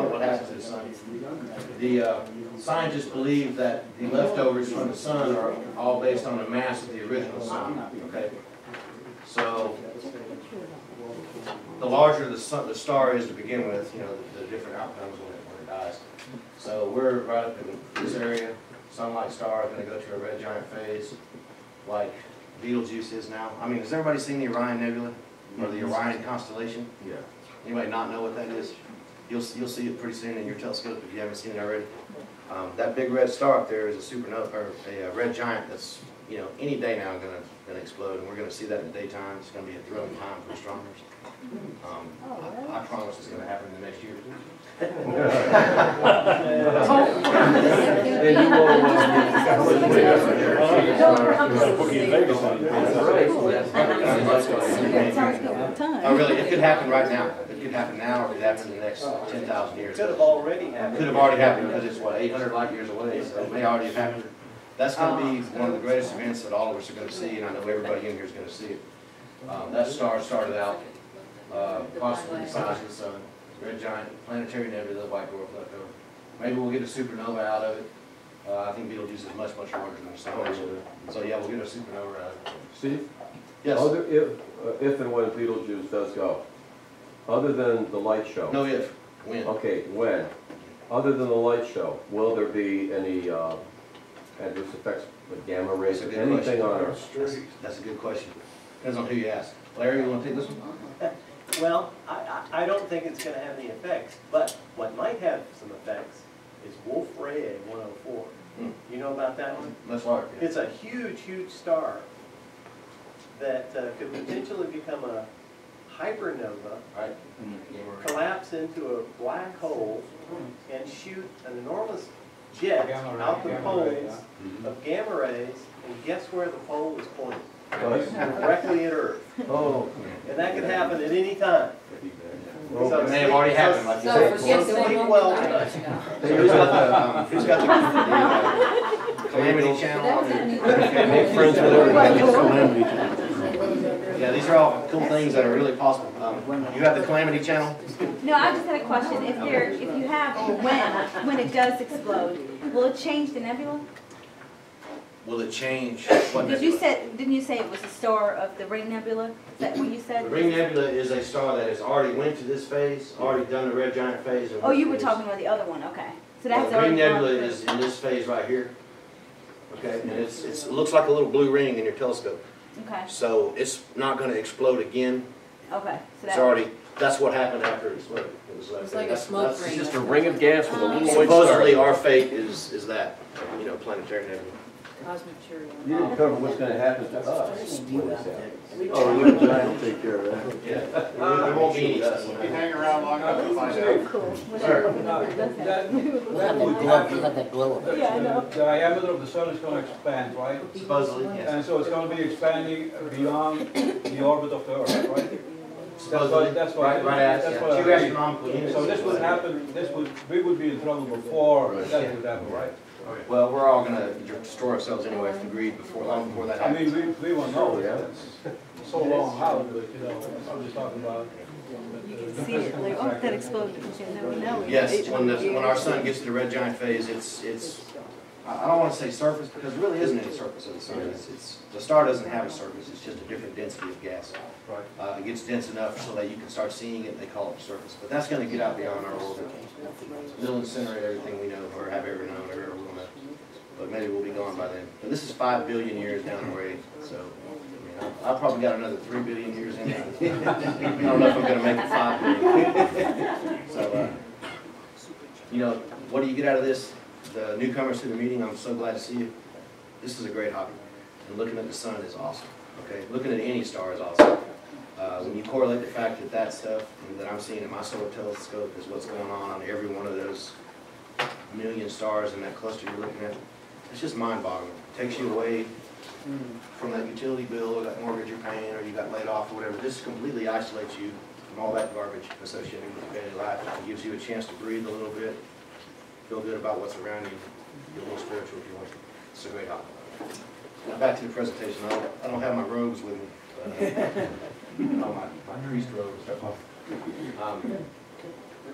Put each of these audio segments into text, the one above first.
what happens to the sun. The scientists believe that the leftovers from the sun are all based on the mass of the original sun. Okay, so the larger the star is to begin with, you know, the different outcomes when it dies. So we're right up in this area. Sun-like star is going to go to a red giant phase, like Betelgeuse is now. I mean, has everybody seen the Orion Nebula or the Orion constellation? Yeah. Anybody not know what that is? You'll see it pretty soon in your telescope if you haven't seen it already. That big red star up there is a supernova, or a red giant that's, you know, any day now going to explode, and we're going to see that in the daytime. It's going to be a thrilling time for astronomers. I promise it's going to happen in the next year. Oh, really? It could happen right now. It could happen now, or it could happen in the next 10,000 years. It could have already happened. Could have already happened because it's, what, 800 light years away, so it may already have happened. That's going to be one of the greatest events that all of us are going to see, and I know everybody in here is going to see it. That star started out possibly the size of the sun. Red giant, planetary nebula, white dwarf leftover. Maybe we'll get a supernova out of it. I think Betelgeuse is much, much larger than the sun, actually. So yeah, we'll get a supernova out of it. Steve? Yes? If and when Betelgeuse does go, other than the light show. No if, when. Okay, when? Other than the light show, will there be any adverse effects with gamma rays, or anything on Earth? That's a good question. Depends on who you ask. Larry, you want to take this one? Well, I don't think it's going to have any effects, but what might have some effects is Wolf-Rayet 104. You know about that one? That's large. Yeah. It's a huge, huge star that could potentially become a hypernova, Right. collapse into a black hole, and shoot an enormous jet out the poles of gamma rays, and guess where the pole is pointing? Directly at Earth. Oh. And that could happen at any time. Well, it may have already happened, like you So, said. yes, Who's got the Calamity Channel? Make friends with everybody. Calamity Channel. Yeah, these are all cool things that are really possible. You have the Calamity Channel? No, I just had a question. If you have when it does explode, will it change the nebula? Will it change what Didn't nebula? you say it was the star of the Ring Nebula? Is that what you said? The Ring Nebula is a star that has already went to this phase, already done the red giant phase. Oh, you were talking about the other one. Okay, so that's The already Ring Nebula gone is in this phase right here. Okay, and it looks like a little blue ring in your telescope. Okay. So it's not going to explode again. Okay. So It's already. That's what happened after it exploded. It's like a smoke ring. Just a ring of gas with a little white star. Supposedly our fate is that, you know, planetary nebula. Cosmic cheerio. You didn't cover what's going to happen to us. Oh, the giant will take care of that. Yeah. There won't be any us. If you hang around long enough, you'll find out. cool. That glow. Yeah, I know. The diameter of the sun is going to expand, right? Supposedly, yes. And so it's going to be expanding beyond the orbit of the Earth, right? Supposedly, That's why. right at That's yeah. what I Two mean. astronomical units. So this would happen. We would be in trouble before that would happen, right? Well, we're all going to destroy ourselves anyway if we greed long before that I happens. mean, we won't know. It's so long out, but you know, I'm just talking about. You can see it. Like, oh, that exploded. You never know. Yes, when our sun gets to the red giant phase, it's I don't want to say surface because there really isn't any surface of the sun. The star doesn't have a surface. It's just a different density of gas. Right. It gets dense enough so that you can start seeing it. They call it the surface, but that's going to get out beyond our orbit. It'll incinerate everything we know or have ever known or ever will know. But maybe we'll be gone by then. But this is 5 billion years down the way, so I mean, I've probably got another 3 billion years in me. I don't know if I'm going to make it 5 billion. So, you know, what do you get out of this? The newcomers to the meeting, I'm so glad to see you. This is a great hobby. And looking at the sun is awesome. Okay, looking at any star is awesome. When you correlate the fact that that stuff that I'm seeing in my solar telescope is what's going on every one of those million stars in that cluster you're looking at, it's just mind-boggling. It takes you away from that utility bill or that mortgage you're paying or you got laid off or whatever. This completely isolates you from all that garbage associated with your daily life. It gives you a chance to breathe a little bit, feel good about what's around you, get a little spiritual if you want. It's a great hobby. Now back to the presentation. I don't have my robes with me. But, my priest robes.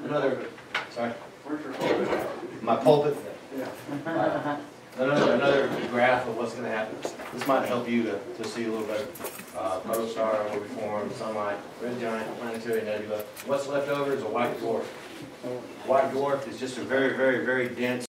Another Sorry? Where's your photo? My pulpit. Yeah. Another graph of what's gonna happen. This might help you to see a little better. Protostar will be formed, sunlight, red giant, planetary nebula. What's left over is a white dwarf. White dwarf is just a very, very, very dense